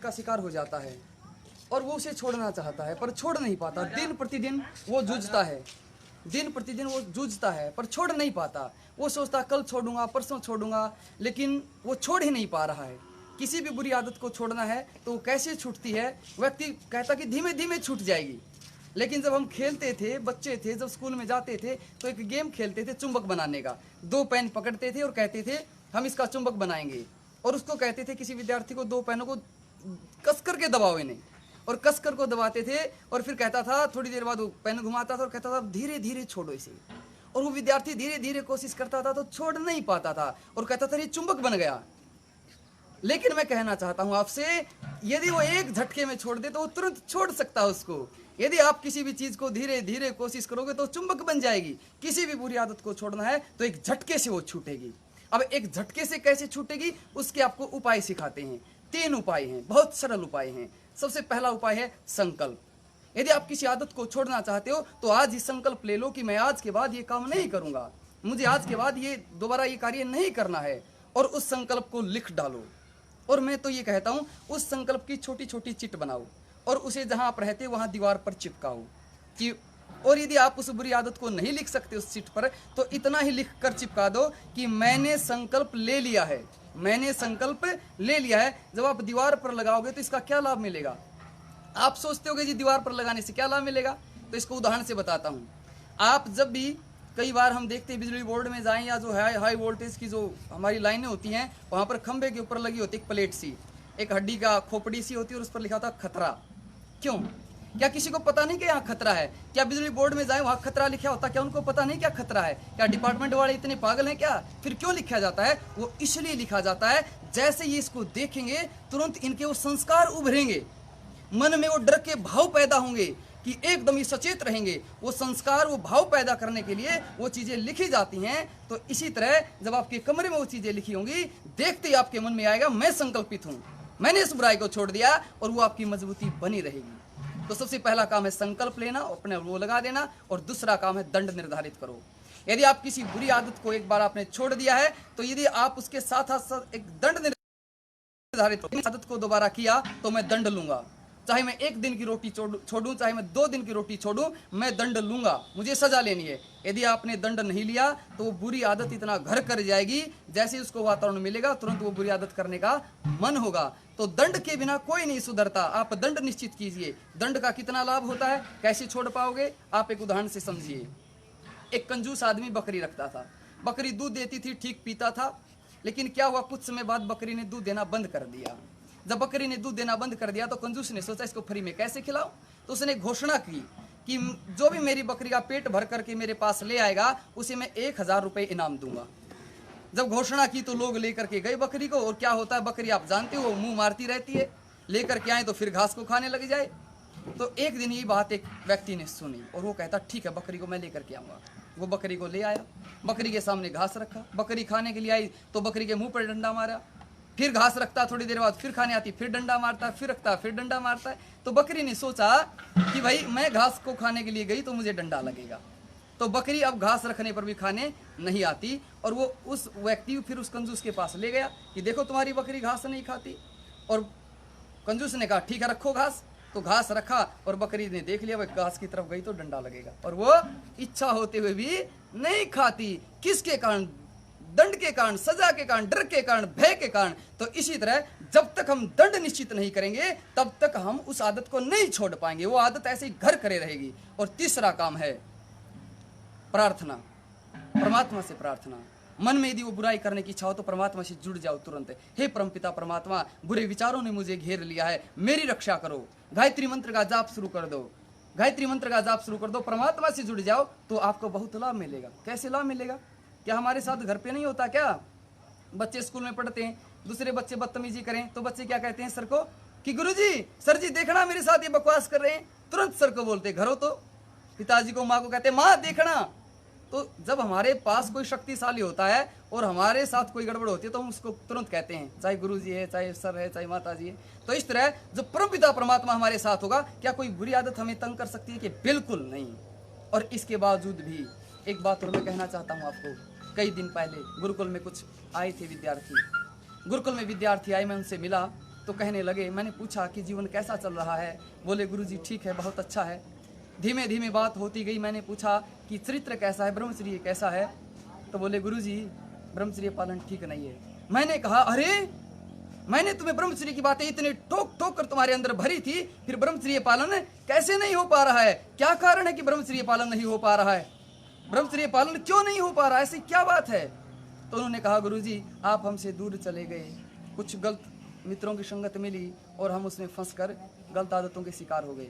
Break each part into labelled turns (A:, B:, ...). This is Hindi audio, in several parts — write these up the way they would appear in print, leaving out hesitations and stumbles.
A: का शिकार हो जाता है और वो उसे छोड़ना चाहता है पर छोड़ नहीं पाता। दिन प्रतिदिन वो जूझता है, दिन प्रतिदिन वो जूझता है पर छोड़ नहीं पाता। वो सोचता कल छोड़ूंगा, परसों छोड़ूंगा, लेकिन वो छोड़ ही नहीं पा रहा है। किसी भी बुरी आदत को छोड़ना है तो वो कैसे छूटती है? व्यक्ति कहता कि धीमे धीमे छूट जाएगी। लेकिन जब हम खेलते थे, बच्चे थे, जब स्कूल में जाते थे तो एक गेम खेलते थे चुंबक बनाने का। 2 पेन पकड़ते थे और कहते थे हम इसका चुंबक बनाएंगे, और उसको कहते थे किसी विद्यार्थी को 2 पेनों को कस करके दबाओ इन्हें, और कस कर को दबाते थे और फिर कहता था, थोड़ी देर बाद वो पेन घुमाता था और कहता था धीरे धीरे छोड़ो इसे, और वो विद्यार्थी धीरे धीरे कोशिश करता था तो छोड़ नहीं पाता था और कहता था ये चुंबक बन गया। लेकिन मैं कहना चाहता हूं आपसे, यदि वो एक झटके में छोड़ दे तो वो तुरंत छोड़ सकता है उसको। यदि आप किसी भी चीज को धीरे धीरे कोशिश करोगे तो चुंबक बन जाएगी। किसी भी बुरी आदत को छोड़ना है तो एक झटके से वो छूटेगी। अब एक झटके से कैसे छूटेगी उसके आपको उपाय सिखाते हैं। 3 उपाय हैं, बहुत सरल उपाय हैं। सबसे पहला उपाय है संकल्प। यदि आप किसी आदत को छोड़ना चाहते हो तो आज ही संकल्प ले लो कि मैं आज के बाद ये काम नहीं करूंगा, मुझे आज के बाद ये दोबारा ये कार्य नहीं करना है, और उस संकल्प को लिख डालो। और मैं तो ये कहता हूं उस संकल्प की छोटी छोटी चिट बनाओ और उसे जहां आप रहते वहां दीवार पर चिपकाओ कि, और यदि आप उस बुरी आदत को नहीं लिख सकते उस चिट पर तो इतना ही लिख कर चिपका दो कि मैंने संकल्प ले लिया है, मैंने संकल्प ले लिया है। जब आप दीवार पर लगाओगे तो इसका क्या लाभ मिलेगा? आप सोचते होगे जी दीवार पर लगाने से क्या लाभ मिलेगा, तो इसको उदाहरण से बताता हूं। आप जब भी, कई बार हम देखते हैं बिजली बोर्ड में जाएं या जो है हाई वोल्टेज की जो हमारी लाइनें होती हैं वहां पर खंबे के ऊपर लगी होती है एक प्लेट सी, एक हड्डी का खोपड़ी सी होती है और उस पर लिखा होता खतरा। क्यों? क्या किसी को पता नहीं कि यहाँ खतरा है? क्या बिजली बोर्ड में जाए वहां खतरा लिखा होता, क्या उनको पता नहीं क्या खतरा है? क्या डिपार्टमेंट वाले इतने पागल हैं क्या? फिर क्यों लिखा जाता है? वो इसलिए लिखा जाता है जैसे ये इसको देखेंगे तुरंत इनके वो संस्कार उभरेंगे, मन में वो डर के भाव पैदा होंगे कि एकदम ही सचेत रहेंगे। वो संस्कार, वो भाव पैदा करने के लिए वो चीजें लिखी जाती हैं। तो इसी तरह जब आपके कमरे में वो चीजें लिखी होंगी, देखते ही आपके मन में आएगा मैं संकल्पित हूं, मैंने इस बुराई को छोड़ दिया, और वो आपकी मजबूती बनी रहेगी। तो सबसे पहला काम है संकल्प लेना, अपने वो लगा देना, और दूसरा काम है दंड निर्धारित करो। यदि आप किसी बुरी आदत को एक बार आपने छोड़ दिया है तो यदि आप उसके साथ साथ एक दंड निर्धारित करो, आदत को दोबारा किया तो मैं दंड लूंगा, चाहे मैं 1 दिन की रोटी छोड़ूं, चाहे मैं 2 दिन की रोटी छोड़ूं, मैं दंड लूंगा, मुझे सजा लेनी है। यदि आपने दंड नहीं लिया तो वो बुरी आदत इतना घर कर जाएगी, जैसे उसको वातावरण मिलेगा तुरंत वो बुरी आदत करने का मन होगा। तो दंड के बिना कोई नहीं सुधरता। आप दंड निश्चित कीजिए। दंड का कितना लाभ होता है, कैसे छोड़ पाओगे, आप एक उदाहरण से समझिए। एक कंजूस आदमी बकरी रखता था, बकरी दूध देती थी, ठीक पीता था, लेकिन क्या हुआ, कुछ समय बाद बकरी ने दूध देना बंद कर दिया। जब बकरी ने दूध देना बंद कर दिया तो कंजूस ने सोचा इसको फ्री में कैसे खिलाऊं, तो उसने घोषणा की कि जो भी मेरी बकरी का पेट भर करके मेरे पास ले आएगा उसे मैं 1000 रुपये इनाम दूंगा। जब घोषणा की तो लोग लेकर के गए बकरी को, और क्या होता है, बकरी आप जानते हो मुंह मारती रहती है, लेकर के आए तो फिर घास को खाने लग जाए। तो एक दिन ये बात एक व्यक्ति ने सुनी और वो कहता ठीक है बकरी को मैं लेकर के आऊंगा। वो बकरी को ले आया, बकरी के सामने घास रखा, बकरी खाने के लिए आई तो बकरी के मुंह पर डंडा मारा, फिर घास रखता, थोड़ी देर बाद फिर खाने आती, फिर डंडा मारता, फिर रखता, फिर डंडा मारता है। तो बकरी ने सोचा कि भाई मैं घास को खाने के लिए गई तो मुझे डंडा लगेगा, तो बकरी अब घास रखने पर भी खाने नहीं आती। और वो उस व्यक्ति फिर उस कंजूस के पास ले गया कि देखो तुम्हारी बकरी घास नहीं खाती, और कंजूस ने कहा ठीक है रखो घास। तो घास रखा और बकरी ने देख लिया भाई घास की तरफ गई तो डंडा लगेगा, और वो इच्छा होते हुए भी नहीं खाती। किसके कारण? दंड के कारण, सजा के कारण, डर के कारण, भय के कारण। तो इसी तरह जब तक हम दंड निश्चित नहीं करेंगे तब तक हम उस आदत को नहीं छोड़ पाएंगे, वो आदत ऐसे ही घर करे रहेगी। और तीसरा काम है प्रार्थना, परमात्मा से प्रार्थना। मन में यदि वो बुराई करने की इच्छा हो तो परमात्मा से जुड़ जाओ तुरंत। हे परमपिता परमात्मा, बुरे विचारों ने मुझे घेर लिया है, मेरी रक्षा करो। गायत्री मंत्र का जाप शुरू कर दो, गायत्री मंत्र का जाप शुरू कर दो, परमात्मा से जुड़ जाओ तो आपको बहुत लाभ मिलेगा। कैसे लाभ मिलेगा? क्या हमारे साथ घर पे नहीं होता क्या? बच्चे स्कूल में पढ़ते हैं, दूसरे बच्चे बदतमीजी करें तो बच्चे क्या कहते हैं सर को कि गुरुजी, सर जी देखना मेरे साथ ये बकवास कर रहे हैं। तुरंत सर को बोलते, घर हो तो पिताजी को, माँ को कहते माँ देखना। तो जब हमारे पास कोई शक्तिशाली होता है और हमारे साथ कोई गड़बड़ होती है तो हम उसको तुरंत कहते हैं, चाहे गुरुजी है, चाहे सर है, चाहे माता जी है। तो इस तरह जब परमपिता परमात्मा हमारे साथ होगा, क्या कोई बुरी आदत हमें तंग कर सकती है? कि बिल्कुल नहीं। और इसके बावजूद भी एक बात और मैं कहना चाहता हूँ आपको। कई दिन पहले गुरुकुल में कुछ आए थे विद्यार्थी, गुरुकुल में विद्यार्थी आए, मैं उनसे मिला तो कहने लगे, मैंने पूछा कि जीवन कैसा चल रहा है? बोले गुरुजी ठीक है, बहुत अच्छा है। धीमे धीमे बात होती गई। मैंने पूछा कि चरित्र कैसा है, ब्रह्मचर्य कैसा है? तो बोले गुरुजी ब्रह्मचर्य पालन ठीक नहीं है। मैंने कहा अरे, मैंने तुम्हें ब्रह्मचर्य की बातें इतने ठोक ठोक कर तुम्हारे अंदर भरी थी, फिर ब्रह्मचर्य पालन कैसे नहीं हो पा रहा है? क्या कारण है कि ब्रह्मचर्य पालन नहीं हो पा रहा है? ब्रह्मचर्य पालन क्यों नहीं हो पा रहा है? ऐसी क्या बात है? तो उन्होंने कहा गुरुजी आप हमसे दूर चले गए, कुछ गलत मित्रों की संगत मिली और हम उसमें फंसकर गलत आदतों के शिकार हो गए।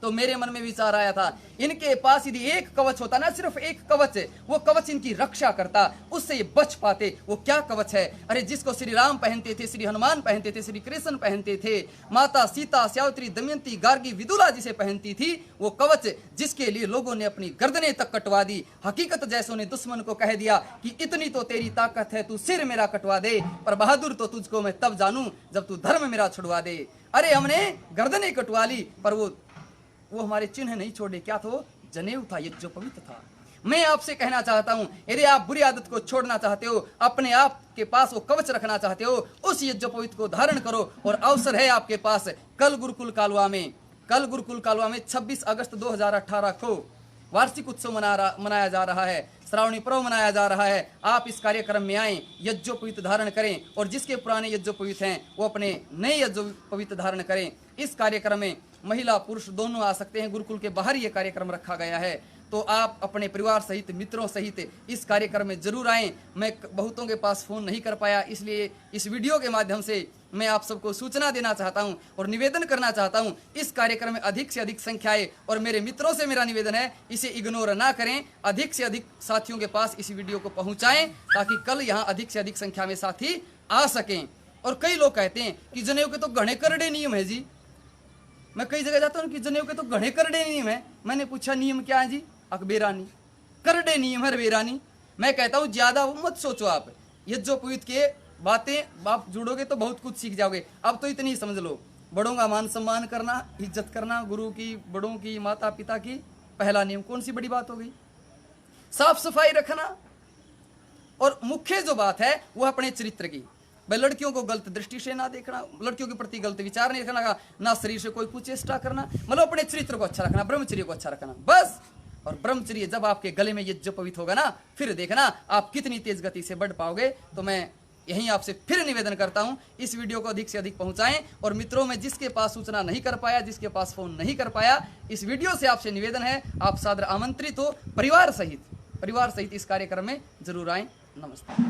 A: तो मेरे मन में विचार आया था, इनके पास यदि एक कवच होता ना, सिर्फ एक कवच, वो कवच इनकी रक्षा करता, उससे ये बच पाते। वो क्या कवच है? अरे जिसको श्री राम पहनते थे, श्री हनुमान पहनते थे, श्री कृष्ण पहनते थे, माता सीता, सावित्री, दमयंती, गार्गी, विदुला जिसे पहनती थी, वो कवच जिसके लिए लोगों ने अपनी गर्दनें तक कटवा दी। हकीकत जैसों ने दुश्मन को कह दिया कि इतनी तो तेरी ताकत है, तू सिर मेरा कटवा दे, पर बहादुर तो तुझको मैं तब जानूं जब तू धर्म मेरा छुड़वा दे। अरे हमने गर्दनें कटवा ली, पर वो हमारे चिन्ह नहीं छोड़े। क्या था? जनेऊ था, ये जो पवित्र था। मैं आपसे कहना चाहता हूं, यदि आप बुरी आदत को छोड़ना चाहते हो, अपने आप के पास वो कवच रखना चाहते हो, उस यज्ञ पवित्र को धारण करो। और अवसर है आपके पास, कल गुरुकुल कालवा में 26 अगस्त 2018 को वार्षिक उत्सव मनाया जा रहा है, श्रावणी पर्व मनाया जा रहा है। आप इस कार्यक्रम में आएं, यज्ञोपवीत धारण करें, और जिसके पुराने यज्ञोपवीत हैं वो अपने नए यज्ञोपवीत धारण करें। इस कार्यक्रम में महिला पुरुष दोनों आ सकते हैं। गुरुकुल के बाहर ये कार्यक्रम रखा गया है, तो आप अपने परिवार सहित, मित्रों सहित इस कार्यक्रम में जरूर आएं। मैं बहुतों के पास फ़ोन नहीं कर पाया, इसलिए इस वीडियो के माध्यम से मैं आप सबको सूचना देना चाहता हूं और निवेदन करना चाहता हूं, इस कार्यक्रम में अधिक से अधिक संख्या है। और मेरे मित्रों से मेरा निवेदन है, इसे इग्नोर ना करें, अधिक से अधिक साथियों के पास इस वीडियो को पहुंचाएं, ताकि कल यहाँ अधिक से अधिक संख्या में साथी आ सकें। और कई लोग कहते हैं कि जनेऊ के तो घने करड़े नियम है जी। मैं कई जगह जाता हूँ कि जनेऊ के तो घने करड़े नियम है। मैंने पूछा नियम क्या है जी? अकबेरानी, करड़े नियम है बेरानी। मैं कहता हूँ ज्यादा मत सोचो आप, यज्ञोपवीत के बातें आप जुड़ोगे तो बहुत कुछ सीख जाओगे। अब तो इतनी समझ लो, बड़ों का मान सम्मान करना, इज्जत करना, गुरु की, बड़ों की, माता पिता की पहला नियम। कौन सी बड़ी बात हो गई? साफ सफाई रखना। और मुख्य जो बात है वो अपने चरित्र की, भाई लड़कियों को गलत दृष्टि से ना देखना, लड़कियों के प्रति गलत विचार नहीं रखना, ना शरीर से कोई कुचेष्टा करना, मतलब अपने चरित्र को अच्छा रखना, ब्रह्मचर्य को अच्छा रखना, बस। और ब्रह्मचर्य जब आपके गले में यज्ञोपवीत होगा ना, फिर देखना आप कितनी तेज गति से बढ़ पाओगे। तो मैं यहीं आपसे फिर निवेदन करता हूं, इस वीडियो को अधिक से अधिक पहुंचाएं। और मित्रों में जिसके पास सूचना नहीं कर पाया, जिसके पास फोन नहीं कर पाया, इस वीडियो से आपसे निवेदन है, आप सादर आमंत्रित हो, परिवार सहित इस कार्यक्रम में जरूर आएं। नमस्ते।